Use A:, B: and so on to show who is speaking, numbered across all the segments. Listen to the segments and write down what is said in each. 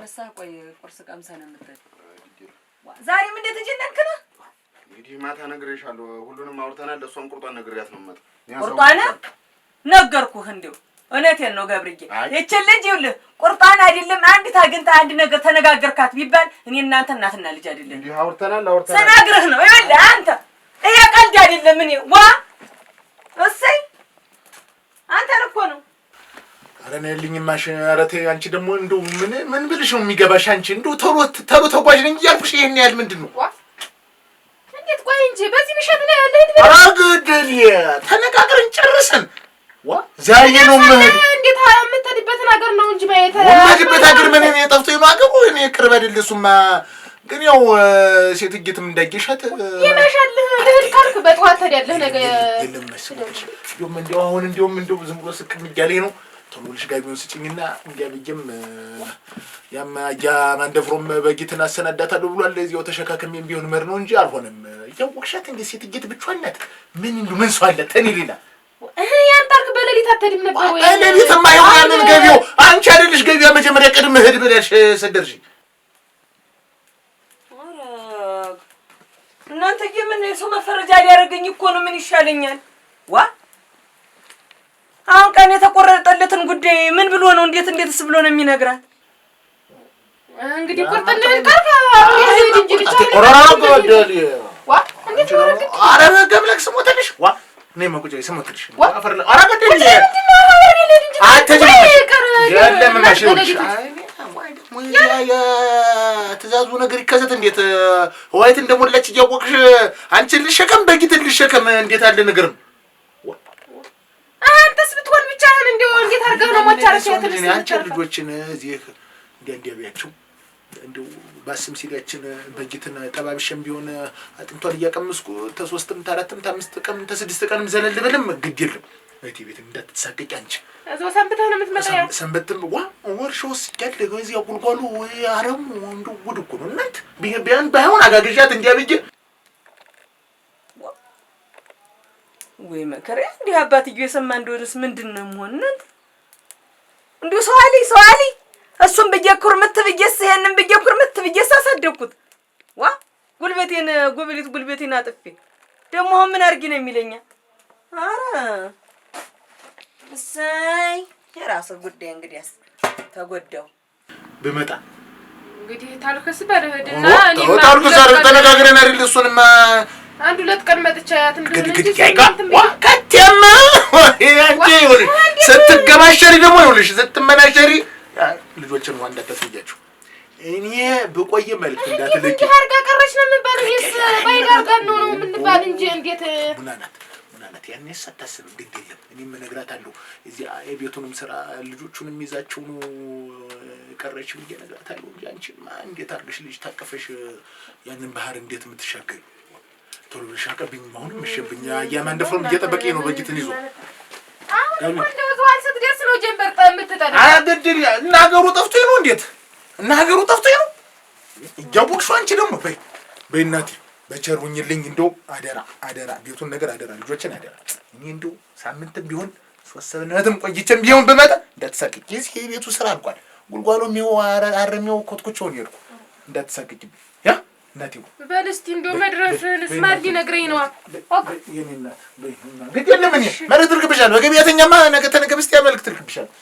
A: ከተነሳ ቆይ ቁርስ ቀምሰ ነው የምትል ዛሬም እንዴት ተጀነንክ ነው
B: እንግዲህ ማታ ነግሬሻለሁ ሁሉንም አውርተናል ለሷም ቁርጧን ነግሬያት ነው የምመጣው
A: ቁርጧን ነገርኩህ እንደው እውነቴን ነው ገብርዬ የቸል ልጅ ይኸውልህ ቁርጧን አይደለም አንዲት አግንታ አንድ ነገር ተነጋገርካት ቢባል እኔ እናንተ እናትና ልጅ አይደለም
B: እንዴ አውርተናል
A: ሰናግረህ ነው ይኸውልህ አንተ ይሄ ቀልድ አይደለም እኔ ዋ እሰይ አንተ እኮ ነው
C: አረኔ ልኝማሽ አረቴ አንቺ ደግሞ እንደው ምን ብልሽ ነው የሚገባሽ አንቺ እንደው ተሎ ተጓዥ ነኝ ያልኩሽ ይሄን ያህል ምንድነው
D: እንዴት ቆይ እንጂ በዚህ ምሽት ላይ ያለ ሄድ
C: አራግደልየ ተነጋግረን ጨርሰን ዋ ዛሬ ነው ማለት
D: እንዴት የምትሄድበት ነገር ነው እንጂ ባይተ
C: ወማጅበት አገር ምን እኔ ጠፍቶኝ ነው አገሩ እኔ ቅርብ አይደለሱማ ግን ያው ሴትግትም እንዳይገሻት
D: ይመሻልህ ልህል ካልክ በጠዋት ተደያለህ ነገ
C: የለም መስለሽ እንደውም እንደው አሁን እንደው ዝም ብሎ ስቅም እያለኝ ነው ተሙልሽ ጋቢውን ስጭኝና እንዲያብየም ያማያ ማንደፍሮም በጊትና አሰናዳታለሁ ብሏል ለዚያው ተሸካከምም ቢሆን መር ነው እንጂ አልሆነም ያውቅሻት እንደ ሴትግት ብቻዋን ናት ምን ሰው አለ ተኔ ሌላ
D: ያንታርክ በሌሊት አትሄድም ነበር ወይ
C: በሌሊትማ ይሁን ያንን ገቢው አንቺ አይደልሽ ገቢያ መጀመሪያ ቀድም ሄድ ብለሽ ሰደርሽ
A: እናንተ የምን ሰው መፈረጃ ሊያደርገኝ እኮ ነው ምን ይሻለኛል ዋ አሁን ቀን የተቆረጠለትን ጉዳይ ምን ብሎ ነው እንዴትስ ብሎ ነው የሚነግራት
D: እንግዲህ ቁርጥልህ ካልካ ይሄድ እንጂ ብቻ
C: ወራራጎደል
D: ዋ እንዴት ነው
C: አረ ገብለክ ስሞተልሽ ዋ እኔ መቁጨይ ስሞተልሽ አፈር አራገደል አትጀምሪ ያለም ማሽውልሽ ያ ትዛዙ ነገር ይከሰት እንዴት ወይት እንደሞላች እያወቅሽ አንቺ ልሸከም በጊት ልሸከም እንዴት አለ ነገር ነው
D: አንተስ ብትሆን ብቻህን እንደው እንዴት አድርገህ ነው ሞቻረሽ ያተልሽ
C: አንቺ ልጆችን እዚህ እንዲያቢያቸው እንደው ባስም ሲጋችን በጊትና ጠባብሽም ቢሆን አጥንቷል እያቀመስኩ ተ3ም ተ4ም ተ5 ቀን ተ6 ቀንም ዘለል ብለም ግድ የለም እቴ ቤት እንዳትሳቀቂ አንቺ
D: እዛው ሰንብተህ ነው የምትመጣው
C: ሰንበትም ዋ ወርሾስ ያለ ገዚህ አቁልቋሉ አረም እንደው ጉድ እኮ ነው እናት ቢያን ባይሆን አጋግዣት እንዲያብይ
A: ወይ መከራ እንዴ አባትዬ የሰማ እንደሆነስ ምንድነው መሆን እናንተ እንዴ ሰው አሊ እሱም በየኩር ምትብየስ ይሄንን በየኩር ምትብየስ አሳደኩት ዋ ጉልበቴን አጥፌ ደሞ ምን አርጊ ነው የሚለኛ አረ እሰይ የራስ ጉዳይ እንግዲያስ ተጎዳው
C: በመጣ
D: እንግዲህ ታልከስ በረህድና እኔ
C: ታልከስ ተነጋግረን አይደል እሱንማ
D: አንድ ሁለት ቀን መጥቻያት እንደሆነ እንጂ
C: ከተማ አንቺ ይኸውልሽ ስትገማሸሪ ደግሞ ይኸውልሽ ስትመናሸሪ ልጆችን ዋንዳ ተፈያችሁ እኔ በቆየ መልክ እንዳትለቂ
D: ታርጋ ቀረች ነው የምባል ይስ ባይዳር ጋር ነው የምንባል እንጂ እንዴት
C: ሙናናት ያኔ ሳታስብ ግድ የለም እኔም እነግራታለሁ እዚህ የቤቱንም ስራ ልጆቹንም ይዛቸው ነው ቀረች ብዬ እነግራታለሁ እንጂ አንቺማ እንዴት አድርገሽ ልጅ ታቀፈሽ ያንን ባህር እንዴት የምትሻገሪ ቶሎ ሻቀብኝ አሁን መሸብኛ ያማንደፍሮም እየጠበቀኝ ነው በጊትን ይዞ
D: አሁን እንደው ዘዋል ስትደርስ ነው ጀንበር የምትጠራ
C: አገድል እናገሩ ጠፍቶኝ ነው እንዴት እናገሩ ጠፍቶኝ ነው ያቡክሹ አንቺ ደግሞ በእናቴ በቸሩኝልኝ እንደው አደራ ቤቱን ነገር አደራ ልጆችን አደራ እኔ እንደው ሳምንትም ቢሆን 3 ሰዓትም ቆይቼም ቢሆን በመጣ እንዳትሳቀቂ እዚህ የቤቱ ስራ አልቋል ጉልጓሎም ይው አረሚው ኮትኮቾን ይርኩ እንዳትሳቀቂ ያ እናቴው
D: በልስቲ እንደው መድረስን ስማርዲ ነግረኝ ነው
C: የኔና ግድ የለም እኔ ማለት ልክብሻለሁ በገቢያተኛማ ነገ ተነገብስቲ ያመልክት ልክብሻለሁ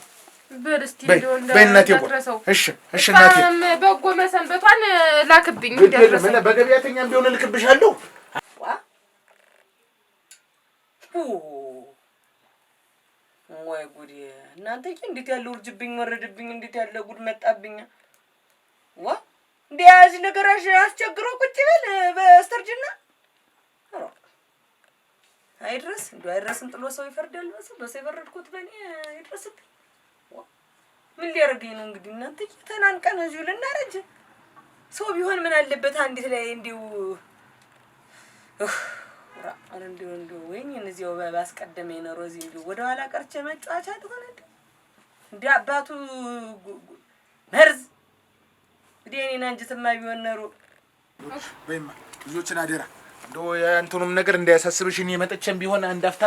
D: በልስቲ እንደው
C: እንዳትረሳው እሺ እናቴ
D: በጎ መሰንበቷን ላክብኝ
C: እንደረሰ በገቢያተኛም ቢሆን ልክብሻለሁ
A: ወይ ጉድ እናንተ እንዴት ያለው እርጅብኝ ወረድብኝ እንዴት ያለ ጉድ መጣብኝ ዋ እንዲያዝ ነገራሽ አስቸግሮ ቁጭ ይበል በስተርጅና አይድረስ አይድረስም ጥሎ ሰው ይፈርዳል በሰው ይፈርድኩት በኔ አይድረስም ምን ሊያረገኝ ነው እንግዲህ እናንተ ተናንቀን እዚሁ ልናረጅ ሰው ቢሆን ምን አለበት አንዲት ላይ እንዲው እንዲው ወይኔ እነዚያው ባስቀደመኝ ነው ሮዚ እንዲው ወደ ኋላ ቀርቼ መጫወቻ ተሆነ እንዴ አባቱ መርዝ ዲኔና እንጅትማ ቢሆን ነው
C: ወይማ ልጆችን አደራ እንደው ያንተንም ነገር እንዳያሳስብሽ እኔ መጥቼም ቢሆን አንዳፍታ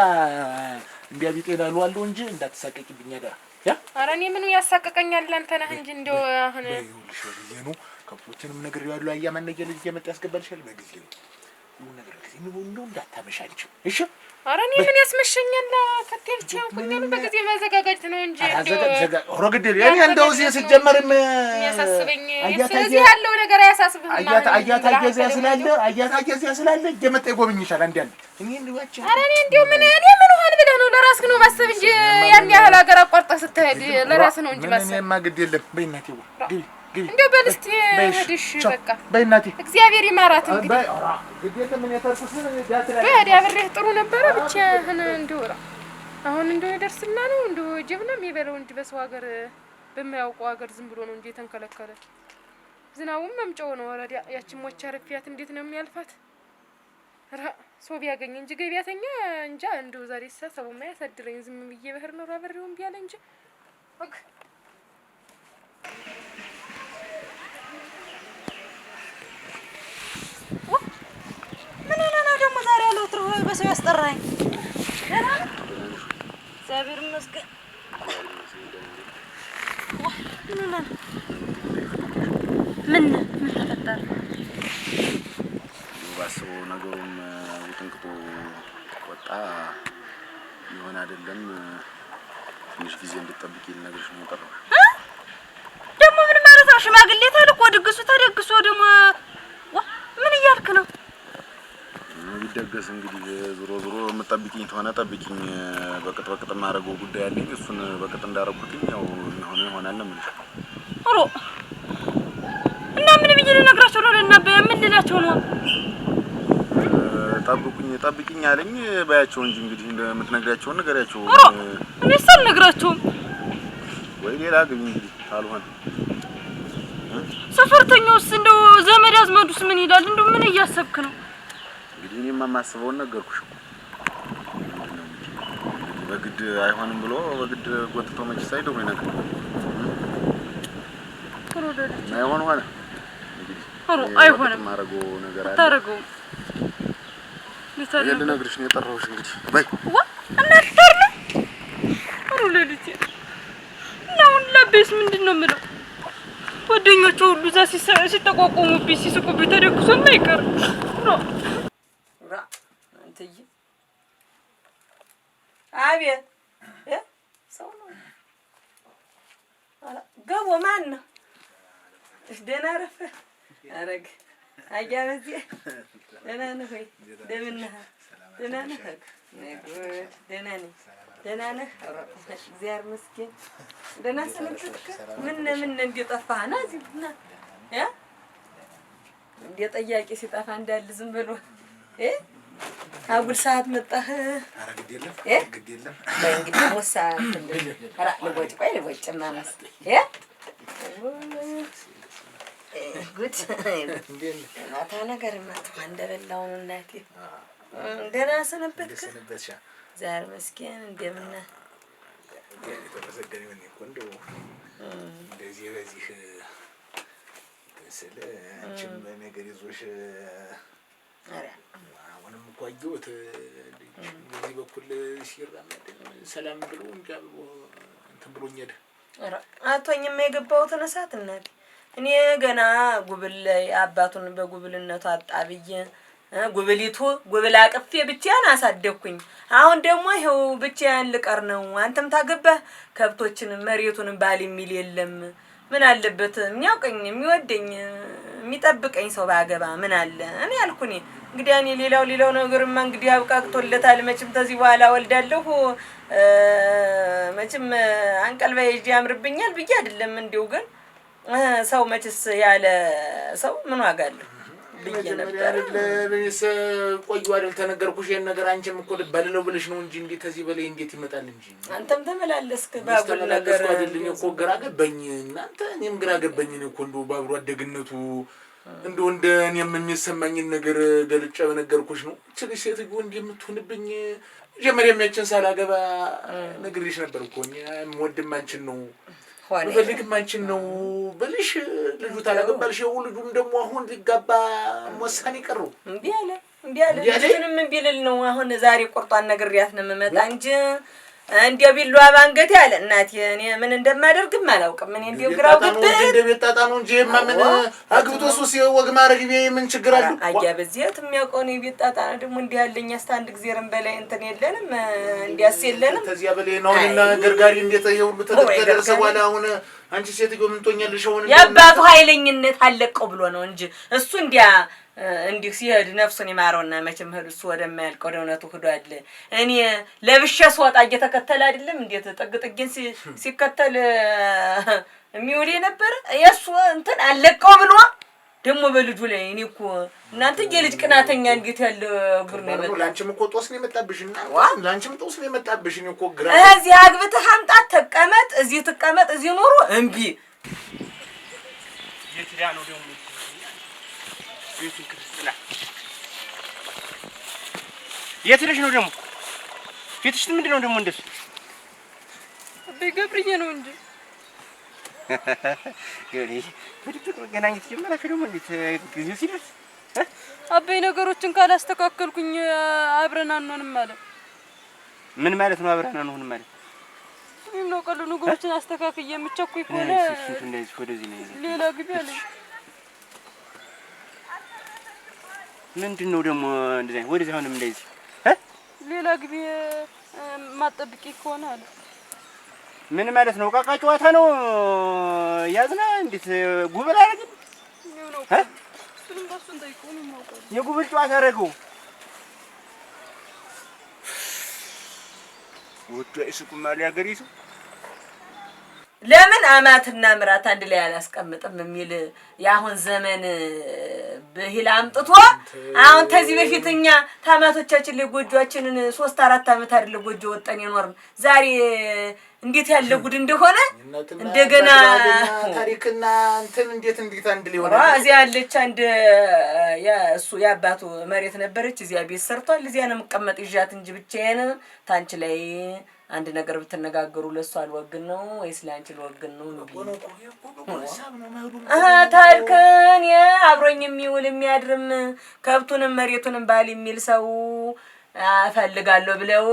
C: እንዲያቢጤ ላሉ አለው እንጂ እንዳትሳቀቂብኝ አደራ
D: ኧረ እኔ ምኑ ያሳቀቀኛል አንተ ነህ እንጂ እንደው አሁን
C: ይኸውልሽ ነው ከብቶችንም ነግሬዋለሁ። አያማነየ ልጅ እየመጣ ያስገባልሻል በጊዜው ይሁን ነገር ጊዜ እንደው እንዳታመሻልሽ እሺ። ኧረ
D: እኔ ምን ያስመሸኛል ከተልቻ ሁሉንም በጊዜ ማዘጋጋት ነው እንጂ እንደው
C: ሮግዴል ያኔ እንደው እዚህ ሲጀመርም
D: ያሳስበኝ ስለዚህ ያለው ነገር አያሳስብህም ማለት
C: አያታ ስላለ እየመጣ ይጎብኝሻል አንዴ እኔ ልዋጭ።
D: ኧረ እኔ እንደው ምን ሆን ብለህ ነው ለራስህ ነው ማሰብ እንጂ ያን ያህል ሀገር አቋርጠህ ስትሄድ ለራስህ ነው እንጂ ማሰብ
C: ምንማ ግድ የለም በእናቴ ግቢ
D: እንደው በልስቲ ሄድሽ በቃ
C: በእናቴ
D: እግዚአብሔር ይማራት እንግዲህ
C: ግዴታ ምን ያተርኩት ዳትራ
D: በዲያብሬህ ጥሩ ነበረ ብቻ እንደው አሁን እንደው ይደርስና ነው እንደው ጀብና የሚበለው እንጂ በሰው ሀገር በማያውቀው ሀገር ዝም ብሎ ነው እንጂ የተንከለከለ ዝናቡም መምጫው ነው። ወራዲያ ያቺን ሞቻ ረፊያት እንዴት ነው የሚያልፋት? ሰው ቢያገኝ እንጂ ገቢያተኛ እንጃ እንደው ዛሬ ሰው ማያሳድረኝ ዝም ብዬ ባህር ነው አብሬውም ቢያለ እንጂ ወክ
A: ምን ሆነና ደግሞ ዛሬ ያለው ትሩ በሰው ያስጠራኝ ደህና እግዚአብሔር ይመስገን። ምን ተፈጠረ?
B: ባስበው ነገሩም ውጥንቅጡ ወጣ ይሆን አይደለም። ትንሽ ጊዜ እንድትጠብቂ ልነግርሽ ነው የጠራው።
A: ደግሞ ምን ማለት ነው? ሽማግሌ ተልኮ ድግሱ ተደግሶ ደግሞ ምን እያልክ ነው?
B: ቢደገስ እንግዲህ ዞሮ የምትጠብቂኝ ተሆነ ጠብቂኝ። በቅጥ የማደርገው ጉዳይ አለኝ። እሱን በቅጥ እንዳደረኩትኝ ያው ይሆናል ነው የምልሽ።
A: ኦሮ እና ምን ብዬ ልነግራቸው ነው? ለናበያ ምን ልላቸው ነው?
B: ጠብቂኝ አለኝ ባያቸው እንጂ እንግዲህ እንደምትነግራቸውን ንገሪያቸው።
A: እኔስ አልነግራቸውም
B: ወይ ሌላ ግን እንግዲህ ካልሆነ
A: ሰፈርተኛውስ እንደው ዘመድ አዝመዱስ ምን ይላል? እንደው ምን እያሰብክ ነው?
B: እንግዲህ እኔማ የማስበውን ነገርኩሽ እኮ በግድ አይሆንም ብሎ በግድ ጎትቶ መች ሳይደው ነገር አይሆን ሆነ እንግዲህ
A: አይሆንም
B: ማረጎ ነገር አለ
A: ታረገው
B: ልነግርሽ ነው የጠራሁሽ። እንግዲህ በይ
A: እናትተርነ ለልጅ ነው ለቤስ ምንድነው የምለው? ጓደኞቹ ሁሉ እዛ ሲጠቋቆሙብኝ ሲስቁብኝ ተደግሶም አይቀርም ነው አንተዬ። አቤት ሰው ነው ገቦ ማን ነው? ደህና ረፈህ አረግ አያ በዚህ ደህና ነህ ወይ? እንደምን ነህ? ደህና ነህ? ደህና ነኝ። ደህና ነህ? እግዚአብሔር ይመስገን። ደህና ሰነበትክ? ምን እንደጠፋህ ና እዚህ ና እንደ ጠያቂ ሲጠፋ እንዳለ ዝም ብሎ አጉል ሰዓት መጣህ።
C: ኧረ ግድ የለም
A: እንግዲህ ሞሳ ልቦጭ ማመስ ጉድ ማታ ነገር ማታ እንደበላው ነው እናቴ። ደህና ሰነበትክ? ዛሬ መስኪን እንደምን ነህ?
C: የተመሰገነ ይሁን እኮ እንደው እንደዚህ በዚህ ስለ አንቺም ነገር ይዞሽ አሁንም እኮ አየሁት በዚህ በኩል ሲራመድ ሰላም ብሎ እንጃ እንትን ብሎኝ ሄደ።
A: አቶኝማ የገባሁትን እሳት እናቴ እኔ ገና ጉብል ላይ አባቱን በጉብልነቱ አጣብዬ ጉብሊቱ ጉብል አቅፌ ብቻዬን አሳደግኩኝ። አሁን ደግሞ ይኸው ብቻዬን ልቀር ነው። አንተም ታገባህ ከብቶችን መሬቱን ባል የሚል የለም። ምን አለበት የሚያውቀኝ የሚወደኝ የሚጠብቀኝ ሰው ባገባ ምን አለ? እኔ አልኩኝ እንግዲህ እኔ ሌላው ነገርማ እንግዲህ አብቃቅቶለታል። መቼም ተዚህ በኋላ ወልዳለሁ መቼም አንቀልባ ይዤ ያምርብኛል ብዬ አይደለም። እንደው ግን ሰው መችስ ያለ ሰው ምን ዋጋ አለው ብዬ ነበር።
C: ለኔስ ቆዩ አይደል ተነገርኩሽ ይሄን ነገር። አንቺም እኮ ባልለው ብለሽ ነው እንጂ እንዴት ተዚህ በላይ እንዴት ይመጣል እንጂ
A: አንተም ተመላለስክ ባቡል ነገር
C: አይደልኝ እኮ ግራ ገባኝ። እናንተ እኔም ግራ ገባኝ ነው እኮ እንደው ባብሩ አደግነቱ እንደው እንደኔ የሚሰማኝን ነገር ገልጬ በነገርኩሽ ነው። እቺ ሴትዮ እንደምትሆንብኝ ጀመሪያም ያችን ሳላገባ ነግሬሽ ነበር እኮ እኔ ወንድም አንቺን ነው ወልድም አንቺን ነው ብልሽ ልጁ ታላገባልሽ ልጁም ደግሞ አሁን ሊጋባ ወሳኔ ቀሩ
A: እንዴ አለ ምንም ቢልል ነው። አሁን ዛሬ ቆርጧን ነግሬያት ነው የምመጣ እንጂ እንዲያው ቢሏ ባንገቴ አለ እናቴ። እኔ ምን እንደማደርግም አላውቅም። እኔ እንዲያው ግራው ግብ
C: እንደ ቤት ጣጣ ነው እንጂ ምን አግብቶ ሱስ ወግ ማድረግ ምን ችግር አለው?
A: አያ በዚያት የሚያውቀው ነው ቤት ጣጣ ነው። ደግሞ እንዲህ ያለኝ አስታንድ ጊዜርም በላይ እንትን የለንም እንዲያስ የለንም።
C: ከዚያ በላይ ነውና ገርጋሪ እንዴት ይሁን ተደረሰ በኋላ አሁን አንቺ ሴትዮ ምን ትሆኛለሽ? አሁን
A: ያባቱ ኃይለኝነት አለቀው ብሎ ነው እንጂ እሱ እንዲህ ሲሄድ ነፍሱን ይማረውና መቼም ሄዱ እሱ ወደማያልቀው ወደ እውነቱ ሄዷል። እኔ ለብሼ ስወጣ እየተከተለ አይደለም እንዴት ጥግጥግን ሲከተል የሚውል ነበር። የእሱ እንትን አለቀው ብሎ ደግሞ በልጁ ላይ እኔ እኮ እናንተ የልጅ ቅናተኛ እንዴት ያለ ጉር ነው የመጣው።
C: ላንቺም እኮ ጦስ ነው የመጣብሽና ላንቺም ጦስ ነው የመጣብሽ። እኔ እኮ ግራ
A: እዚህ አግብተህ አምጣት ተቀመጥ፣ እዚህ ትቀመጥ፣ እዚህ ኑሮ እምቢ
E: የትዳ ነው ደግሞ ቤቱን ክርስትና የት ልጅ ነው ደግሞ ፊትሽ ምንድን ነው ደግሞ እንደሱ?
D: አቤ ገብርዬ ነው እንጂ
E: ገብርዬ በድብቅ መገናኘት ጀመራችሁ ደግሞ እንዴት ጊዜው ሲደርስ
D: አቤ ነገሮችን ካላስተካከልኩኝ አብረን አንሆንም ማለት
E: ምን ማለት ነው? አብረን አንሆንም ማለት
D: ምን ነው? ቀሉ ነገሮችን አስተካክዬ የምቸኩኝ ከሆነ
E: ወደዚህ ነው
D: ሌላ ግቢ አለኝ።
E: ምንድን ነው ደግሞ እንደዚህ ወደዚህ አሁንም እንደዚህ
D: ሌላ ግቢ ማጠብቂ ከሆነ አለ።
E: ምን ማለት ነው? ቃቃ ጨዋታ ነው ያዝና እንዴት ጉብል አደረግን
D: ነው? እሱንም በሱን ጠይቀው ነው የማውቀው።
E: የጉብል ጨዋታ አደረገው ወደ እሱማ ሊያገሪሱ
A: ለምን አማትና ምራት አንድ ላይ አላስቀምጥም የሚል የአሁን ዘመን ብሂል አምጥቶ አሁን ከዚህ በፊት እኛ ታማቶቻችን ላይ ጎጆአችንን 3-4 አመት አይደለ ጎጆ ወጣን የኖርን ዛሬ እንዴት ያለ ጉድ እንደሆነ እንደገና
C: ታሪክና እንትን እንዴት አንድ ሊሆን
A: እዚያ ያለች አንድ እሱ ያባቱ መሬት ነበረች። እዚያ ቤት ሰርቷል። እዚያ ነው የምቀመጥ ይዣት እንጂ ብቻዬን ታንቺ ላይ አንድ ነገር ብትነጋገሩ ለሱ አልወግን ነው ወይስ ላንቺ ልወግን ነው? ታልከን አብሮኝ የሚውል የሚያድርም ከብቱንም መሬቱንም ባል የሚል ሰው አፈልጋለሁ ብለው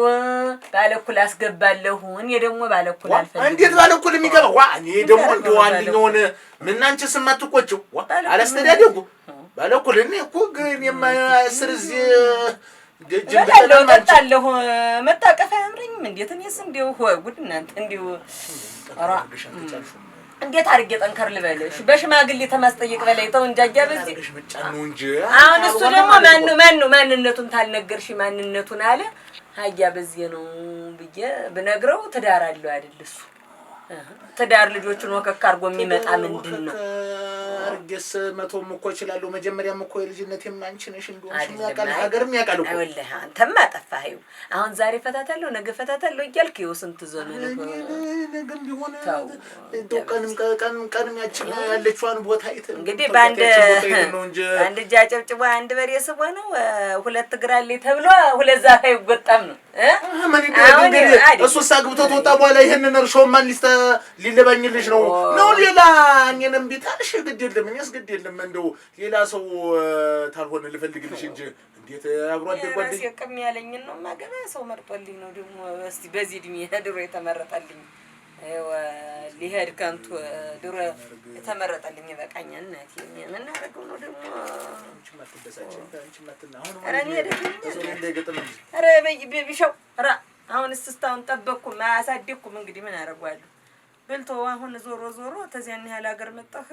A: ባለኩል አስገባለሁ። እኔ ደግሞ ባለኩል አልፈልግም።
C: እንዴት ባለኩል የሚገባው? እኔ ደግሞ እንደው አንደኛውን ምን አንቺ ስማትቆጭው አላስተዳደጉ ባለኩል እኔ እኮ ግን የማያስርዝ
A: መጣለሁ መጣቀፍ አያምረኝም። እንዴት እኔስ እንደው ጉድ እናንተ እንደው ኧረ እንዴት አድርጌ ጠንከር ልበልሽ? በሽማግሌ ተማስጠየቅ በላይ ተው እንጃጃ በዚህ አሁን እሱ ደግሞ ማንነቱን ታልነገርሽ ማንነቱን አለ ሀያ በዚህ ነው ብዬ ብነግረው ትዳር አለው አይደል? እሱ ትዳር ልጆቹን ወከክ አድርጎ የሚመጣ ምንድን ነው?
C: አርገስ መቶም እኮ ይችላል። መጀመሪያም እኮ የልጅነቴም አንቺ ነሽ እንደውሽ የሚያቃል ሀገርም ያቃል እኮ
A: አይወልህ አንተማ ጠፋኸው። አሁን ዛሬ ፈታታለሁ ነገ ፈታታለሁ እያልክ ይኸው ስንት ዘመን እኮ
C: ነገም ቢሆን እንደው ቀንም ያችን ያለችዋን ቦታ አይተ
A: እንግዲህ በአንድ እጅ አጨብጭቦ አንድ በሬ ስቦ ነው ሁለት እግር አለኝ ተብሎ ሁለት ዛፍ አይጎጣም ነው
C: ምን ይደረግ? እሱስ አግብቶ ተወጣ በኋላ ይሄንን እርሾም ማን ሊለባኝልሽ ነው ሌላ እኔንም ቢታልሽ ግድ የለም እኔስ ግድ የለም እንደው ሌላ ሰው ታልሆነ ልፈልግልሽ እንጂ እንዴት አብሮ አደጓልኝ
A: የቅም ያለኝ ነው ማገባ ሰው መርጦልኝ ነው ደግሞ እስቲ በዚህ እድሜ ድሮ የተመረጠልኝ ሊሄድ ከንቱ ድሮ የተመረጠልኝ በቃኛል። እናቴ ምን አደረገው ነው ደግሞ ቢሻው አሁን እስስታውን ጠበቅኩም አያሳድግኩም። እንግዲህ ምን አደርገዋለሁ በልቶ አሁን ዞሮ ተዚያን ያህል ሀገር መጣህ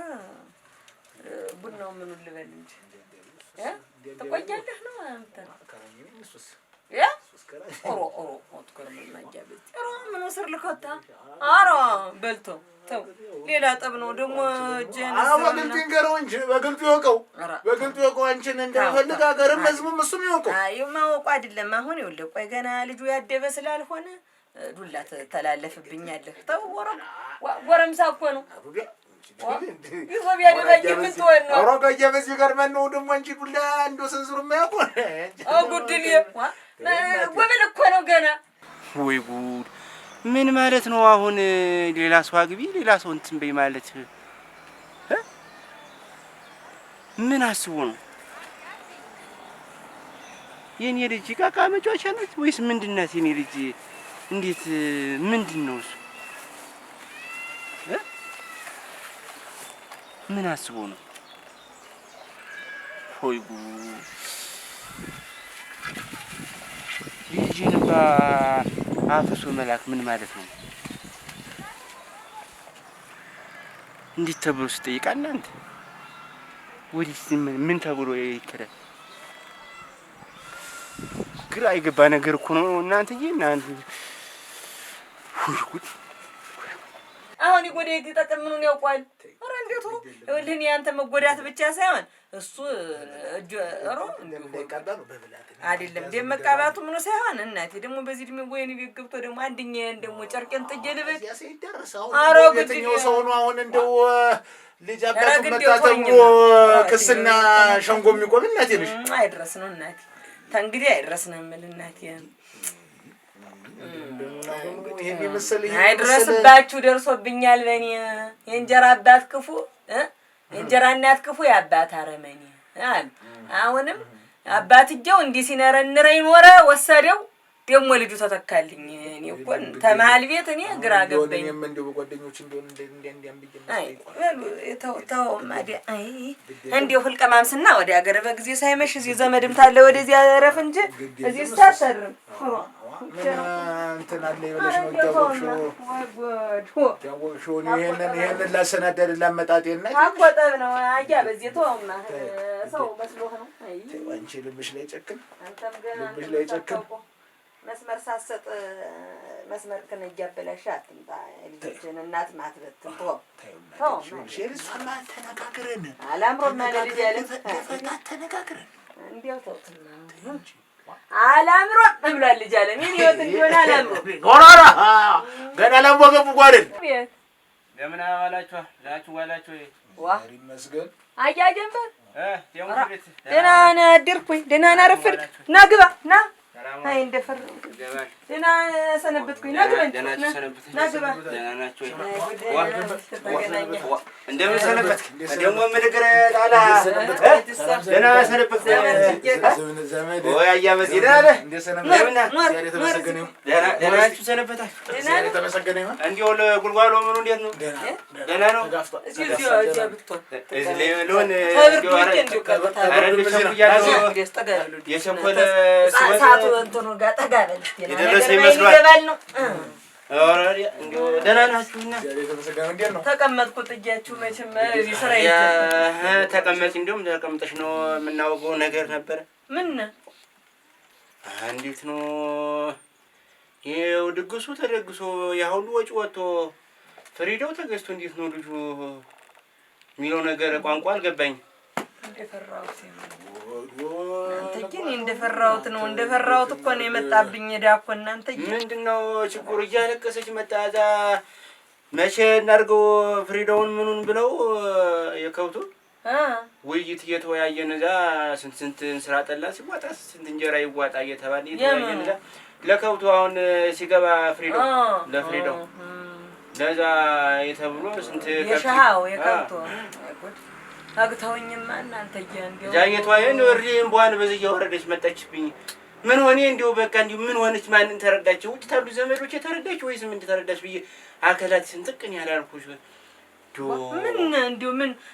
A: ቡናው ምኑን ልበል እንጂ ትቆያለህ ነው አንተ ምን ወስር ልኮታ ኧረ በልቶ ተው ሌላ ጠብ ነው ደግሞ እጅህን
C: በግልጡ ይንገረው እንጂ በግልጡ ይወቀው አንቺን እንደፈልግ ሀገርም ህዝቡም እሱም ይወቀው።
A: አይ ማወቁ አይደለም አሁን ይኸውልህ ቆይ ገና ልጁ ያደበ ስላልሆነ ዱላ ተላለፍብኛለህ። ተው ጎረምሳ እኮ ነው ይዞቢያ ደባዬ ምን ትሆን ነው?
C: ኧረ ጋዬ በዚህ ጋር ማነው ደግሞ አንቺ ዱላ እንደው ሰንዝሩ የማያውቁ
A: ጉድል ወብል እኮ ነው ገና።
E: ወይ ጉድ! ምን ማለት ነው አሁን? ሌላ ሰው አግቢ ሌላ ሰው እንትን በይ ማለት ምን አስቦ ነው? የኔ ልጅ ቃቃ መጫወቻ ነች ወይስ ምንድን ናት? የኔ ልጅ እንዴት ምንድን ነው እሱ? ምን አስቦ ነው? ሆይ ጉድ! ልጅን አፍሶ መላክ ምን ማለት ነው? እንዴት ተብሎ ስጠይቃ እናንተ ወዲህ ምን ተብሎ ይከራል? ግራ የገባ ነገር እኮ ነው እናንተዬ። እናንተ ጉድ!
A: አሁን ይጎዴ ግጠጥም ምኑን ያውቋል? ኧረ እንዴት ነው ይኸውልህ፣ ያንተ መጎዳት ብቻ ሳይሆን እሱ ኧረ
C: እንደምንቀበሉ በብላት
A: አይደለም ደም መቃባቱ ምኑ ሳይሆን እናቴ ደግሞ በዚህ እድሜ ወይኔ ቤት ገብቶ ደግሞ አንደኛዬን ደግሞ ጨርቄን ጥጄ ልበል። ኧረ
C: የትኛው ሰው ነው አሁን እንደው ልጅ አባቱ መታተሙ ክስና ሸንጎ የሚቆም? እናቴ ነሽ
A: አይድረስ ነው እናቴ፣ ተንግዲህ አይድረስ ነው የምልህ እናቴ። አይድረስባችሁ፣ ደርሶብኛል በእኔ የእንጀራ አባት ክፉ የእንጀራ እናት ክፉ የአባት አረመኔ አሉ። አሁንም አባትየው እንዲህ ሲነረንረኝ ኖረ፣ ወሰደው ደግሞ ልጁ ተተካልኝ። እኔ እኮ ተመሃል ቤት እኔ ግራ ገባኝ።
C: እኔም እንደው ጓደኞች እንደሆነ እንዲያም
A: ተው ማዲያ እንዲው ፍልቀማምስና ወደ ሀገር በጊዜ ሳይመሽ እዚህ ዘመድም ታለ ወደዚያ ረፍ እንጂ እዚህ ስታሰርም
C: እንትን አለ ይበለሽ ነው ዳወቅሽው ይሄንን ላሰናደድ ላመጣጤና
A: አቆጠብ ነው አያ በዚህ ተውማ ሰው መስሎህ ነው። አይ
C: አንቺ ልብሽ ላይ ጨክን፣
A: አንተም ገና
C: ልብሽ ላይ ጨክን።
A: መስመር ሳሰጥ መስመር ከነጃበላሽ አትምጣ። ልጅን እናት ማትበትን ተው
C: እሷማ ተነጋግረን
A: አላምሮም ማለት ልጅ ያለ
C: ተነጋግረን
A: እንዴው ተውትና አላምሮም ብሏል ልጅ አለ። ምን ይወት እንዲሆነ አላምሮም
C: ጎራራ ገና ለምወገቡ ጓደል
E: ለምን አዋላችሁ ላችሁ ዋላችሁ?
A: ዋ
C: ይመስገን
A: አያጀንበር
E: ደምኩት
A: ደህና ነህ አደርኩኝ። ደህና ነህ አረፈድክ? ና ግባ ና። አይ እንደፈር ደህና ሰነበትኩኝ። ና ግባ ና ግባ።
E: ደህና ናችሁ? እንደምን ሰነበትክ? ደግሞ ምን እግር ጣላ ደህና ሰነበትክ?
C: ዘመድ
E: ወይ አያበዚ ደህና ነህ?
C: እንደሰነበትክ ዛሬ ተመሰገነው።
E: ደህና ናችሁ? ሰነበታችሁ?
C: ዛሬ ተመሰገነው።
E: እንዲው ለጉልጓሎ ምኑ እንዴት ነው? ደህና ነው?
A: እዚህ ብትሆን
E: እዚህ ለምን
A: እንዲው ቀጥታ
E: የሸንኮለ
A: ሰዓቱ እንትኑ ጋር ጠጋ በል
E: የደረሰ ይመስላል ነው። እንዲሁ ደህና ናችሁና?
C: እንዴት ነው?
A: ተቀመጥኩ ጥያችሁ መቼም እዚህ ስራ ይዘ
E: ተቀመጪ። እንደውም ተቀምጠሽ ነው የምናወቀው ነገር ነበረ።
A: ምን
E: እንዴት ነው ይኸው ድግሱ ተደግሶ ያ ሁሉ ወጪ ወጥቶ ፍሪዳው ተገዝቶ እንዴት ነው ልጁ የሚለው ነገር ቋንቋ አልገባኝ።
A: እንደፈራሁት እንደፈራሁት ነው። እንደፈራሁት እኮ ነው የመጣብኝ ዕዳ እኮ እናንተ።
E: ምንድነው ችግሩ? እያለቀሰች መጣ። እዛ መቼ እናድርገው ፍሪዳውን ምኑን ብለው የከብቱ ውይይት እየተወያየን እዛ ስንት ስራ ጠላ ሲዋጣ ስንት እንጀራ ይዋጣ እየተባለ እየተወያየን እዛ ለከብቱ አሁን ሲገባ ፍሪዳው ለፍሪዳው ለዛ የተብሎ ስንት
A: የሻው የከብቱ አግተውኝማ እናንተ እንዴው
E: ጃየቷየን ወርዲን ቧን በዚህ ያወረደች መጣችብኝ። ምን ሆኔ እንዴው በቃ እንዴው ምን ሆነች? ማንን ተረዳችሁ? ውጭ ታሉ ዘመዶች ተረዳችሁ ወይስ ምን ተረዳች ብዬ አከላት ስንጥቅን ያላልኩሽ
A: ምን እንዴው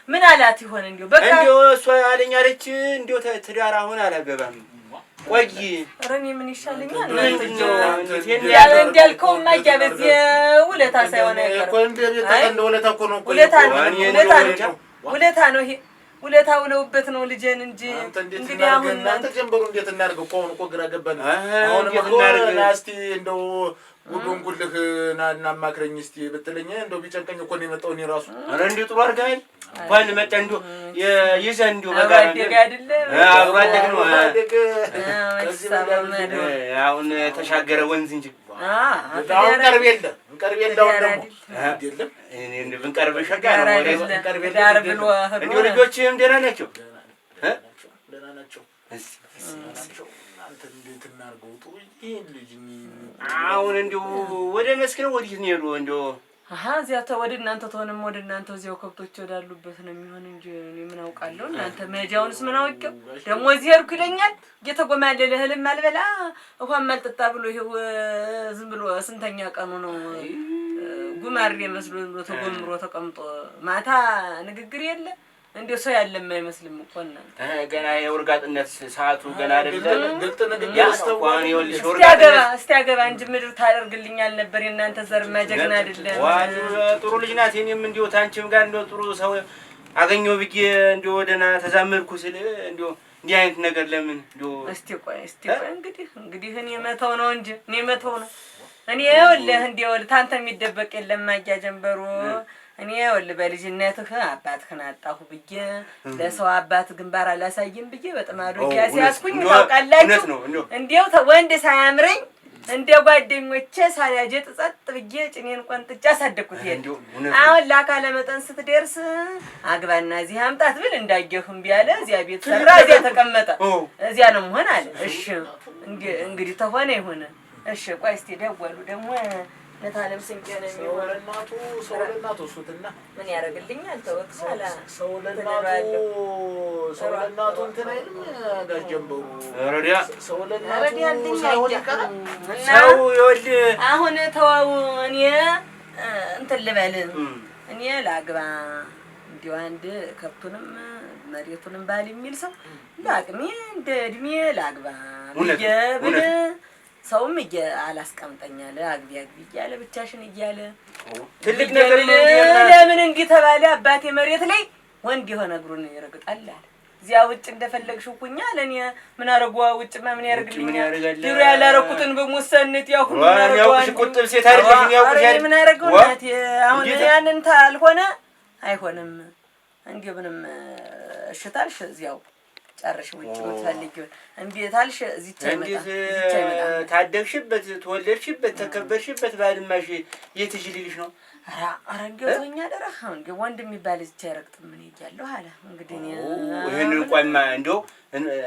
A: ምን አላት ይሆን? እንዴው በቃ
E: እንዴው እሷ አለኝ አለች። እንዴው ትዳር አሁን አላገባም ቆይ
A: ረኔ ምን ይሻለኛል? እናንተ እንዲያልከው ማጃ በዚህ ውለታ ሳይሆን አይቀርም
C: እኮ እንደ ቤት ተቀንደ ውለታ እኮ ነው።
A: ውለታ ነው ይሄ ውለታ ውለውበት ነው ልጄን እንጂ
C: እንግዲህ አሁን እናንተ ጀምበሩ እንዴት እናድርገው? እኮ አሁን እኮ ግራ ገባን። አሁን እስቲ እንደው ጉዱን ጉልህ ናና ማክረኝ እስቲ ብትለኝ እንደው ቢጨንቀኝ እኮ ነው የመጣው። እኔ ራሱ
E: ኧረ እንደው ጥሩ አድርገሃል። እንኳን መጣ እንደው የይዘህ እንደው በጋራ
A: አደግ አይደለ
E: አብሮ አደግ ነው። አሁን ተሻገረ ወንዝ እንጂ
C: አሁን ቀርብ የለም ደግሞ አይደለም።
E: እኔ ብንቀርብ ሸጋ ነው እንደው ልጆችም ደህና ናቸው?
C: ደህና ናቸው። እናንተ እንዴት እናድርገው? ጥሩ ይሄን ልጅ
E: አሁን እንደው ወደ መስክ ነው ወዲህ ነው የሄዱ እንደው
A: እዚያ ወደ እናንተ ተሆነም ወደ እናንተ እዚያው ከብቶች ወዳሉበት ነው የሚሆን እንጂ እኔ ምን አውቃለሁ። እናንተ መጃውንስ ምን አውቄው ደግሞ እዚህ ሄድኩ ይለኛል። እየተጎማለለ እህልም አልበላ ውሃም አልጠጣ ብሎ ይኸው ዝም ብሎ ስንተኛ ቀኑ ነው ጉማሬ መስሎ ብሎ ተጎምሮ ተቀምጦ ማታ ንግግር የለ እንዴው ሰው ያለም አይመስልም እኮ እናንተ
E: ገና የውርጋጥነት ሰዓቱ ገና አይደለም።
C: ግልጥ ንግግር
E: ያስተዋን ይወልሽ ወርጋጥነት
A: እስቲ አገባ እንጂ ምድር ታደርግልኛል ነበር። የእናንተ ዘር ማጀግና አይደለም።
E: ዋን ጥሩ ልጅ ናት። እኔም እንዴው ታንቺም ጋር እንዴው ጥሩ ሰው አገኘው ብዬ እንዴው ወደና ተዛመድኩ ስለ እንዴው እንዲህ አይነት ነገር ለምን እንዴው
A: እስቲ ቆይ እንግዲህ እኔ መተው ነው እንጂ እኔ መተው ነው። እኔ ይኸውልህ እንዴው ታንተ የሚደበቅ የለም ማጊያ ጀንበሩ እኔ ይኸውልህ በልጅነትህ አባትህን አጣሁ ብዬ ለሰው አባት ግንባር አላሳይም ብዬ በጥማዶ ያስያዝኩኝ ታውቃላችሁ። እንዴው ወንድ ሳያምረኝ እንደ ጓደኞቼ ሳላጀጥ ጸጥ ብዬ ጭኔን ቆንጥጫ አሳደኩት። አሁን ለአካለ መጠን ስትደርስ አግባና እዚህ አምጣት ብል እንዳየሁም ቢያለ እዚያ ቤት ሰራ እዚያ ተቀመጠ እዚያ ነው መሆን አለ። እሺ እንግዲህ ተሆነ ይሁን። እሺ ቆይ እስቲ ደወሉ ደግሞ ለታለም ስንቄነ
C: ሰውለናቱ ሱትና
A: ምን ያደርግልኛል? ተወክሳላ
C: ሰውለናቱ እንትን አይልም ጋሽ ጀንበሩ
E: ረዲያ
C: ሰውለናቱ ሳይሆን ይቀራል።
E: ሰው ይወድ
A: አሁን ተዋው። እኔ እንትን ልበል እኔ ላግባ እንዲያው አንድ ከብቱንም መሬቱንም ባል የሚል ሰው ላቅሜ እንደ እድሜ ላግባ ብል ሰውም አላስቀምጠኛል አግቢ እያለ ብቻሽን እያለ
E: ትልቅ ነገር ነው።
A: ለምን እንዲህ ተባለ? አባቴ መሬት ላይ ወንድ የሆነ እግሩን ይረግጣል አለ። እዚያ ውጭ እንደፈለግሽ ኩኛ ለኔ ምን አረጓ ውጭማ ምን ያርግልኛል? ድሮ ያላረኩትን በሙሰነት ያው ሁሉ
E: ያውቁሽ ቁጥብ ሴት አይደለም ያውቁሽ
A: ምን አረጋው እናቴ። አሁን ያንን ታልሆነ አይሆንም። እንዴ ምንም እሽታልሽ እዚያው ጨርሽ ውጭ ምትፈልጊው እንዴታልሽ እዚህ
E: ታደግሽበት ተወለድሽበት ተከበርሽበት ባልማሽ የትጅልልሽ ነው።
A: አራ እንደውኛ ደረህ እንዴ ወንድ የሚባል እዚህ አይረግጥም። ምን ይያለው አለ እንግዲህ
E: ይሄን ቆይማ እንደው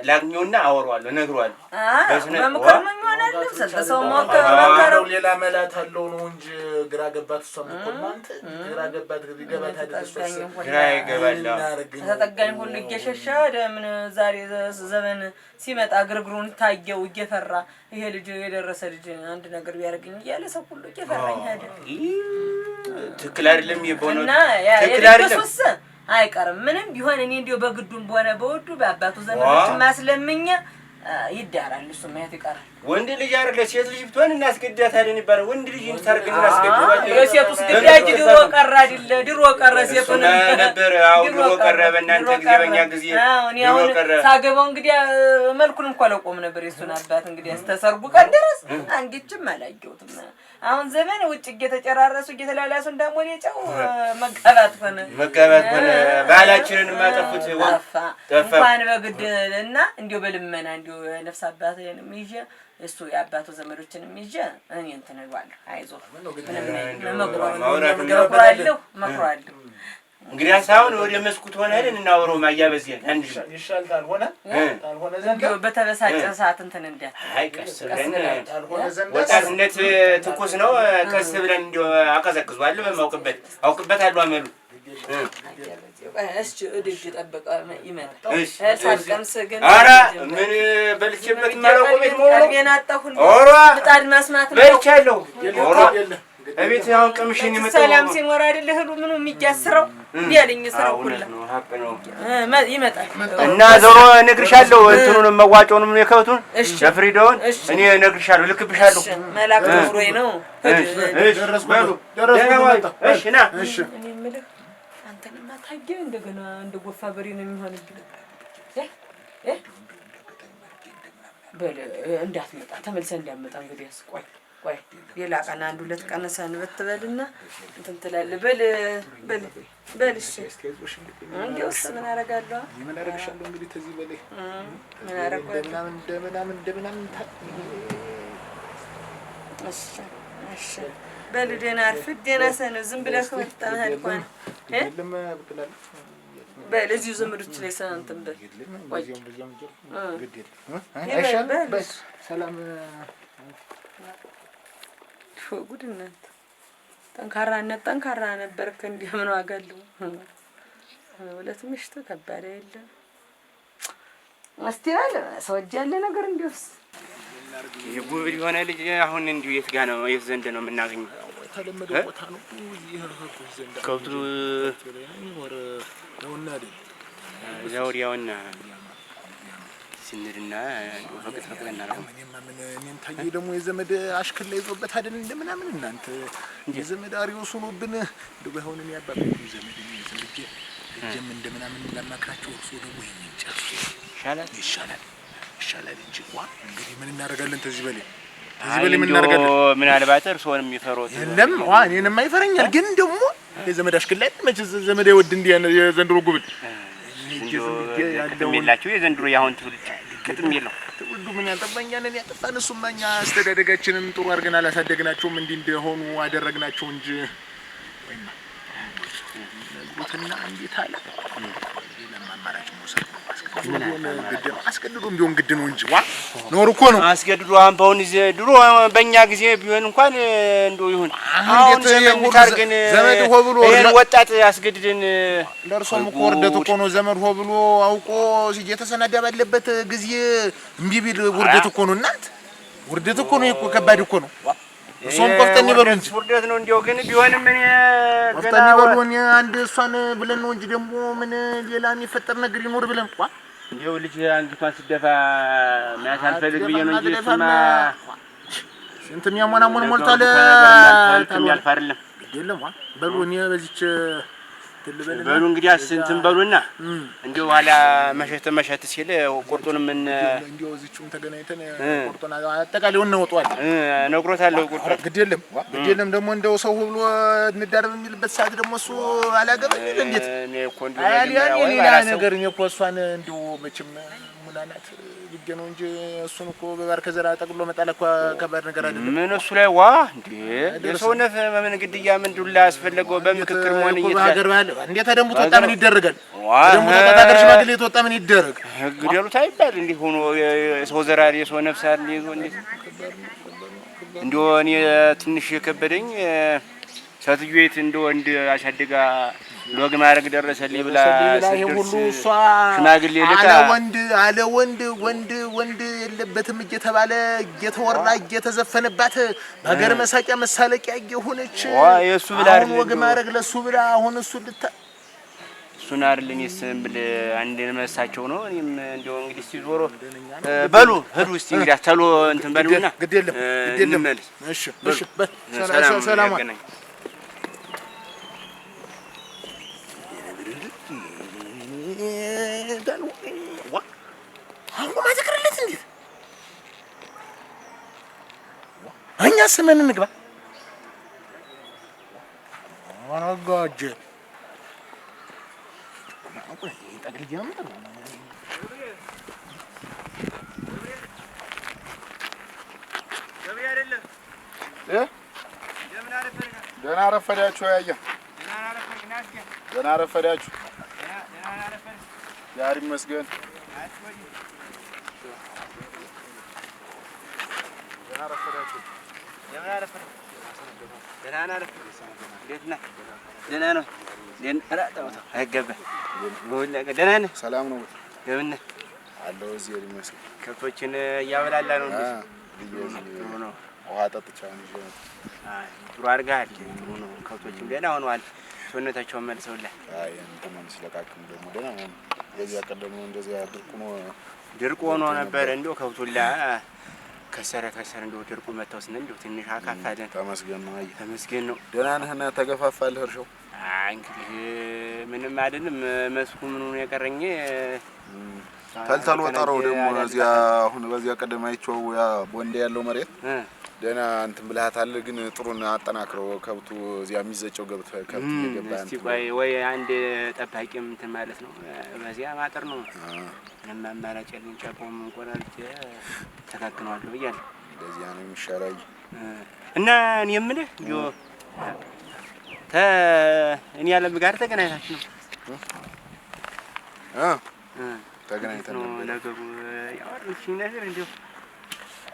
E: ላግኘውና አወራዋለሁ ነግሯለሁ።
A: በመከርመኝ ሆነልም ሰልተሰው ሞከረው
C: ሌላ መላት አለው ነው እንጂ ግራ ገባት። ሰምኮማንት ግራ ገባት ሊገባት አይደለም
E: ግራ ይገባል።
A: ተጠጋኝ ሁሉ እየሸሸ ምን ዛሬ ዘመን ሲመጣ ግርግሩን ታየው እየፈራ ይሄ ልጅ የደረሰ ልጅ አንድ ነገር ቢያርግኝ እያለ ሰው ሁሉ እየፈራኝ ሄደ።
E: ትክክል አይደለም ይቦነው
A: እና ትክክል አይደለም አይቀርም ምንም ቢሆን እኔ እንዲው በግዱም በሆነ በወዱ በአባቱ ዘመዶች ማስለምኛ ይዳራል። እሱ ማለት ይቀራል።
E: ወንድ ልጅ አይደለ ሴት ልጅ ብትሆን እናስገድዳታለን ይባላል። ወንድ ልጅ እንታርግ እናስገድዳለን።
A: የሴቱስ ግዳጅ ድሮ ቀረ አይደለ? ድሮ ቀረ ሴቱን
E: ነበር። አዎ ድሮ ቀረ። በእናንተ ጊዜ በእኛ ጊዜ ድሮ ቀረ።
A: ሳገባው እንግዲህ መልኩን እንኳን አላውቀውም ነበር የሱን አባት እንግዲህ አስተሰርጉ ቀን ድረስ አንግጭም አላየሁትም። አሁን ዘመን ውጭ እየተጨራረሱ እየተላላሱ እንዳሞን የጨው መጋባት ሆነ። ባህላችንን ማጠፉት ጠፋ እንኳን በግድ እና እንዲው በልመና እንዲው ነፍስ አባቴንም ይዤ እሱ የአባቱ ዘመዶችንም ይዤ እኔ እንትን እልዋለሁ። አይዞህ ምንም መክሯለሁ።
E: እንግዲህ አሁን ወደ መስኩት ሆነ አይደል እናወራው ማያበዚያን አንድ
C: ይሻል ታልሆነ ዘንድ
A: በተበሳጨ ሰዓት እንትን እንደ
E: አይቀስረን ወጣትነት ትኩስ ነው። ቀስ ብለን እንዲው አቀዘቅዟል። በማውቅበት አውቅበታለሁ አመሉ
A: እሺ እድጅ ጠበቀ ይመጣ ሳልቀምስ ግን
E: ኧረ ምን በልቼበት ማለቆ ቤት ነው
A: ቀልቤን አጣሁን ምጣድ ማስማት ነው
E: በልቻለሁ። እቤት አሁን ቀምሽኝ መጣ
A: ሰላም ሲኖር አይደል እህሉ ምኑ የሚያስረው እንዲያለኝ ስራው ሁሉ
E: ሀቅ ነው
A: ይመጣል።
E: እና ዞሮ እነግርሻለሁ እንትኑን መዋጮውንም የከብቱን ለፍሪዳውን እኔ እነግርሻለሁ ልክብሻለሁ።
A: መላክ ኑሮይ ነው
C: ደረስኩ
E: እሺ ና
C: እሺ
A: እኔ የምልህ አንተንማ ታየህ እንደገና እንደጎፋ በሬ ነው የሚሆንብህ። በል እንዳትመጣ ተመልሰህ እንዳትመጣ እንግዲህ ቆይ ሌላ ቀን አንድ ሁለት ቀን ሰንበት ትበልና እንትን ትላለህ። በል እሺ እንዴውስ ምን አደርጋለሁ?
C: ምን አደርግሻለሁ እንግዲህ ተዚህ በላይ
A: ምን አደርጋለሁ?
C: እንደምናምን
A: እሺ በል ደህና አርፍድ ደህና ሰነው ዝም ብለህ ወጣህ እንኳን
C: የለም ብትላል
A: በል እዚሁ ዘመዶች ላይ እንትን በል
C: ግድ የለም ሰላም
A: ጉድ እናንተ ጠንካራ ነበርክ እንዲህ ምን ዋጋ አለው? ሁለት ምሽት ከባድ አይደለም። አስተያለ ሰው እጅ ያለ ነገር እንዲውስ
E: የጉብል የሆነ ልጅ አሁን እንዲሁ የት ጋር ነው የት ዘንድ ነው የምናገኘው?
C: ተለመደው ቦታ ነው ይሄ ዘንድ
E: ከብቱ
C: ወር ነውና አይደል
E: ዘውሪያውና ስንድና ፈቅጥ እናደርገው
C: እኔም ታዬ ደግሞ የዘመድ አሽከላ ይዞበት አይደል እንደምናምን እናንተ የዘመድ አሪዮስ ሆኖብን እንደው ባይሆን እኔ አባቴ ዘመድ ልጅ እጀም እንደምናምን ለማክራቸው እሱ ደግሞ የሚጨርሱ ይሻላል እንጂ እንግዲህ ምን እናደርጋለን? ተዚህ በላይ ምን እናደርጋለን?
E: ምናልባት እርስዎን የሚፈሩት
C: የለም እኔንም አይፈረኛል። ግን ደግሞ የዘመድ አሽከላ መቼ ዘመድ ይወድ እንዲህ የዘንድሮ ጉብል
E: ግጥም የላቸው የዘንድሮ ያሁን ትውልድ ግጥም የለው።
C: ትውልዱ ምን ያልጠባኛል? እኔ ያጠፋን እሱማ እኛ አስተዳደጋችንን ጥሩ አድርገን አላሳደግናቸውም። እንዲህ እንደሆኑ አደረግናቸው እንጂ ወይማ ነግሮትና እንዴት አለ ለማማራጭ መውሰድ አስገድዶም ቢሆን ግድ ነው እንጂ ኖር እኮ ነው
E: አስገድዶ አምባውን ድሮ በእኛ ጊዜ ቢሆን እንኳን እንደው ይሁን አሁን ዘመድ ታርገን
C: ዘመድ ሆ ብሎ
E: ይሄን ወጣት አስገድደን
C: ለርሶም እኮ ወርደት እኮ ነው። ዘመድ ሆ ብሎ አውቆ እየተሰናዳ ባለበት ጊዜ እምቢ ቢል ውርደት እኮ ነው። እናንተ ውርደት እኮ ነው። ከባድ እኮ ነው። እሱም ቆፍጠን ይበሉ እንጂ
E: ውርደት ነው። እንደው ግን ቢሆንም እኔ
C: ቆፍጠን ይበሉ እኔ አንድ እሷን ብለን ነው እንጂ ደግሞ ምን ሌላ የሚፈጠር ነገር ይኖር ብለን
E: እንደው ልጅ አንግቷን ሲደፋ ማያሳልፈልግ ብዬ ነው እንጂ እሱማ
C: ስንት የሚያሞናሞን ሞልቷል።
E: ያልፍ አይደለም
C: የለም በሉ እኔ በዚች
E: በሉ እንግዲህ እንትን በሉና እንደው ኋላ መሸት ሲል ቁርጡን ምን
C: እንደው እዚቹም ተገናኝተን ቁርጡን አጠቃላይ እናወጣዋለን
E: ነግሮታለሁ። ቁርጡ
C: ግድ የለም ደግሞ እንደው ሰው ሁሉ እንዳርብ የሚልበት ሰዓት ደግሞ እሱ አላገባኝ እንዴት
E: እኔ እኮ
C: እንደው ሌላ ነገር እኔ እኮ እሷን እንደው መቼም ሙላናት ልጅ ነው እንጂ እሱን እኮ በባር ከዘራ ጠቅሎ መጣል እኮ ከባድ ነገር አይደለም።
E: ምን እሱ ላይ እንዴ የሰው ነፍ ምን ግድያ ምን ዱላ ያስፈልገው በምክክር መሆን
C: ሀገር ባለ እንዴት ደምቡ ተወጣ ምን ይደረጋል? ደምቡ ተወጣ ሀገር ሽማግሌ ተወጣ ምን ይደረግ?
E: ግደሉት አይባል እንዴ ሆኖ የሰው ዘራሪ የሰው ነፍስ አለ ይዞ እንዴ እንደው እኔ ትንሽ የከበደኝ ሰትዩት እንደው እንደ አሻደጋ ሎግ ማረግ ደረሰልኝ ብላ
C: ሁሉ እሷ
E: ሽማግሌ ልካ
C: አለ ወንድ የለበትም እየተባለ እየተወራ እየተዘፈነባት በሀገር መሳቂያ መሳለቂያ እየሆነች
E: የሱ ብላ
C: አሁን ወግ ማረግ ለሱ ብላ አሁን እሱ
E: እሱን አይደለም የስም ብል አንድ መሳቸው ነው። እኔም እንደው እንግዲህ ሲዞሮ በሉ ሄዱ እስቲ እንግዲህ ተሎ እንትን በሉና
C: ግድ የለም እሺ ሰላም እኛ ስመን እንግባ አረጋጀ ጠቅልዬ ነው ደህና ረፈዳችሁ ያያ ደህና ረፈዳችሁ ዛሬ ይመስገን ደህና ረፈዳችሁ
E: ደህና ነው ደህና ነህ?
C: ሰላም ነው
E: ለምን
C: አለው እዚህ ይመስገን
E: ከብቶችን እያበላላ ነው
C: ነው ውሃ ጠጥቻ ነው
E: ጥሩ አድርገሃል። ጥሩ ነው። ከብቶችም ደህና ሆነዋል። ሰውነታቸውን መልሰውልሃል።
C: አይ እንትን ሲለቃቅም ደግሞ ደህና ነው። የዚያ ቀደም እንደዚያ
E: ድርቁ ሆኖ ነበር እንደው ከብቱላ ከሰረ እንደው ድርቁ መተው ስነ እንደው ትንሽ አካፋለን።
C: ተመስገን ነው። አይ
E: ተመስገን ነው።
C: ደህና ነህና ተገፋፋለህ እርሻው?
E: እንግዲህ ምንም አይደለም። መስኩ ምኑን የቀረኝ
C: ተልተል ወጣረው ደግሞ እዚያ አሁን በዚያ ቀደም አይቼው ያ ቦንዴ ያለው መሬት ደህና እንትን ብለሃታል። ግን ጥሩን አጠናክረው ከብቱ እዚያ የሚዘጨው ከብት እየገባ
E: እስቲ ቆይ ወይ አንድ ጠባቂም እንትን ማለት ነው። በዚያ ማጠር ነው ምንም አማራጭ የለም። ጫቆም ቆራርጬ ተካክነዋለሁ ብያለሁ።
C: እንደዚያ ነው የሚሻለው
E: እና እኔ የምልህ እንዲያው እኔ ያለም ጋር ተገናኝታችሁ ነው?
C: ተገናኝተን ነው
E: ነገሩ ያወራችኝ ነገር እንዲያው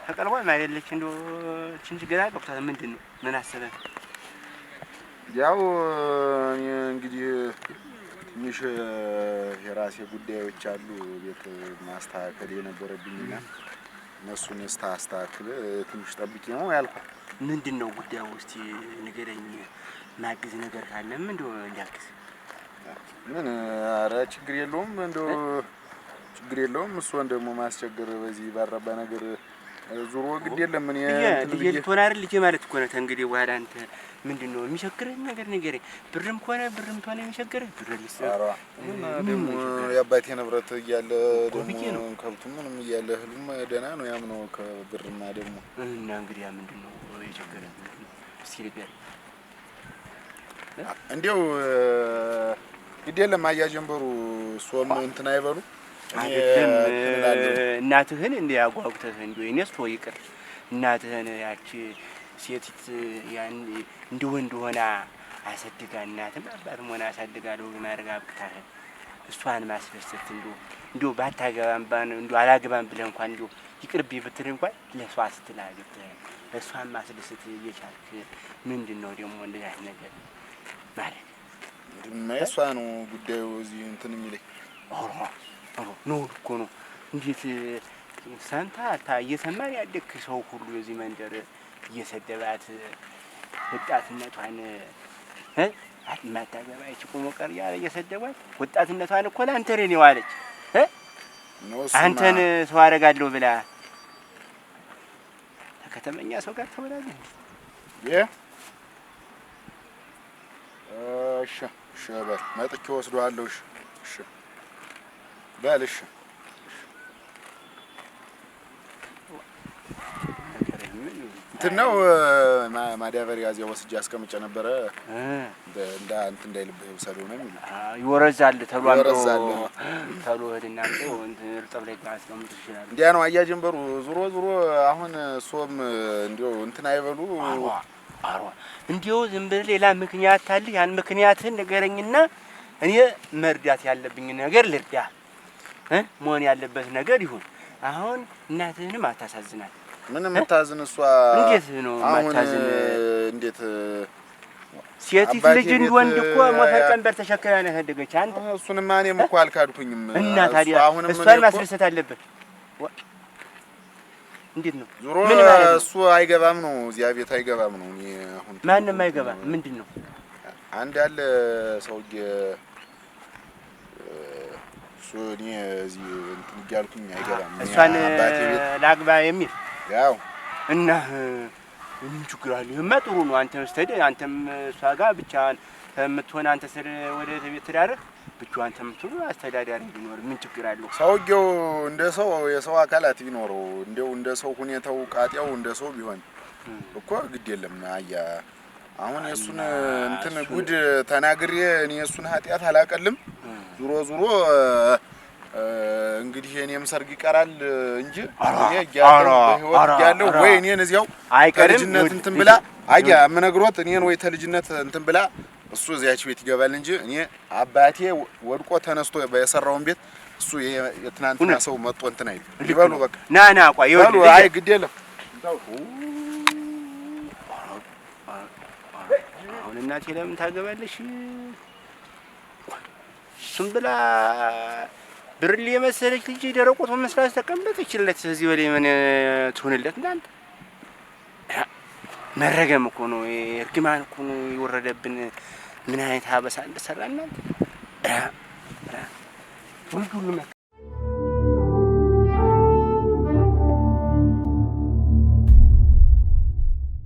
E: ተቀልቧል አይደለች እንደው ችግር አቀብታ ምንድን ነው ምን አሰበህ?
B: ያው እኔ እንግዲህ ትንሽ የራሴ ጉዳዮች አሉ ቤት ማስተካከል የነበረብኝና እነሱን አስተካክል ትንሽ ጠብቂ ነው ያልኩት።
E: ምንድን ነው ጉዳዩ? እስቲ ንገረኝ። ማግዝ ነገር ካለም እንደው እንዲያግዝ።
B: ምን? ኧረ ችግር የለውም እንደው ችግር የለውም። እሱን ደግሞ ማስቸገር በዚህ ባረባ ነገር ዙሮ ግድ የለም። ምን
E: ልጄ ልትሆን አይደል? ልጄ ማለት እኮ ነው። ተንግዲህ በኋላ አንተ ምንድን ነው የሚቸግርህ ነገር ንገረኝ። ብርም ከሆነ ብርም ትሆነ የሚቸግርህ ብር ልስጥህ።
B: ደግሞ የአባቴ ንብረት እያለ ደግሞ ከብቱ ምንም እያለ እህሉም ደህና ነው ያምነው ከብርማ ደግሞ
E: እና እንግዲህ ምንድን ነው የቸገረህ? እስኪ ንገረኝ።
B: እንዲያው ግድ የለም አያ ጀንበሩ እሷም እንትን አይበሉ
E: እናትህን እንደ ያጓጉተህ እንዲሁ እኔስ ተወው ይቅር። እናትህን ያቺ ሴቲት ያን እንደ ወንድ ሆና አሳድጋ እናትም አባትም ሆና አሳድጋ ለወግ ማድረግ አብቅታህ እሷን ማስደሰት እንዲሁ ባታገባም እንዲሁ አላገባም ብለህ እንኳን እንዲሁ ይቅርብኝ ብትል እንኳን ለእሷ ስትል አግብተህ እሷን ማስደሰት እየቻልክ ምንድን ነው ደግሞ እንደዚህ አይነት ነገር ማለት
B: እሷ ነው ጉዳዩ እዚህ እንትን የሚለኝ
E: ነው እኮ ነው። እንዴት ሰንታ እየሰማን ያደግክ ሰው ሁሉ የዚህ መንደር እየሰደባት ወጣትነቷን ማታገባ ይች ቁሞ ቀር እያለ እየሰደባት ወጣትነቷን እኮ ለአንተ ነው የዋለች። አንተን ሰው አደርጋለሁ ብላ ከከተመኛ ሰው ጋር ተወላለህ።
B: እሺ እሺ በል መጥቼ ወስደዋለሁ። እሺ በል እሺ እንትን ነው ማዳበሪያ እዚያ ወስጄ አስቀምጬ ነበረ። እንደ እንትን እንዳይልብህ ውሰደው ነው የሚለው።
E: ይወረዛል ተብሎ እህልና እንትን እርጥብ ላይ አስቀምጥ ይችላል።
B: እንዲያ ነው አያ ጀንበሩ። ዙሮ አሁን እሱም እንዲያው እንትን አይበሉ
E: እንዲያው ዝም ብለህ ሌላ ምክንያት ታልህ ያን ምክንያትህን ንገረኝና እኔ መርዳት ያለብኝ ነገር ልርዳ። መሆን ያለበት ነገር ይሁን። አሁን እናትህንም አታሳዝናት።
B: ምን የምታዝን እሷ?
E: እንዴት ነው ማታዝን?
B: እንዴት
E: ሴቲት ልጅ ወንድ እኮ ሞፈር ቀንበር ተሸክማ ነው ያሳደገች። አንተ
B: እሱንማ እኔም እኮ አልካድኩኝም።
E: እና ታዲያ እሷን ማስደሰት አለብህ። እንዴት ነው
B: ዙሮ እሱ አይገባም ነው እዚያ ቤት አይገባም ነው። እኔ አሁን
E: ማንም አይገባ ምንድን ነው
B: አንድ ያለ ሰውዬ እሱ እኔ እዚህ እንትን እያልኩኝ አይገባም።
E: እሷን ላግባ የሚል
B: ያው
E: እና ምን ችግር አለ? ይሄማ ጥሩ ነው። አንተ ስትሄድ አንተም እሷ ጋር ብቻህን የምትሆን አንተ ስለ ወደ ቤት ትዳርህ ብቻህን አንተ የምትሆን አስተዳዳሪ ቢኖር ምን ችግር አለው?
B: ሰውዬው እንደ ሰው የሰው አካላት ቢኖረው እንደው እንደ ሰው ሁኔታው ቃጤው እንደ ሰው ቢሆን እኮ ግድ የለም። አያ አሁን የሱን እንትን ጉድ ተናግሬ እኔ የሱን ኃጢአት አላቀልም። ዙሮ እንግዲህ እኔም ሰርግ ይቀራል እንጂ እኔ ያለው ወይ እኔን እዚያው ከልጅነት እንትን ብላ አያ የምነግሮት እኔን ወይ ተልጅነት እንትን ብላ እሱ እዚያች ቤት ይገባል እንጂ እኔ አባቴ ወድቆ ተነስቶ በየሰራውን ቤት እሱ የትናንትና ሰው መጥቶ እንትን አይል ይበሉ። በቃ
E: ና ቆይ ይወል
B: አይ ግድ የለም።
E: አሁን እናቴ ለምን ታገባለሽ? እሱም ብላ ብርሌ የመሰለች ልጅ ደረቆት መስራት ተቀመጠችለት። እዚህ በላይ ምን ትሆንለት? እናንተ መረገም እኮ ነው፣ እርግማን እኮ ነው የወረደብን። ምን አይነት አበሳ እንደሰራ እናንተ ሁሉ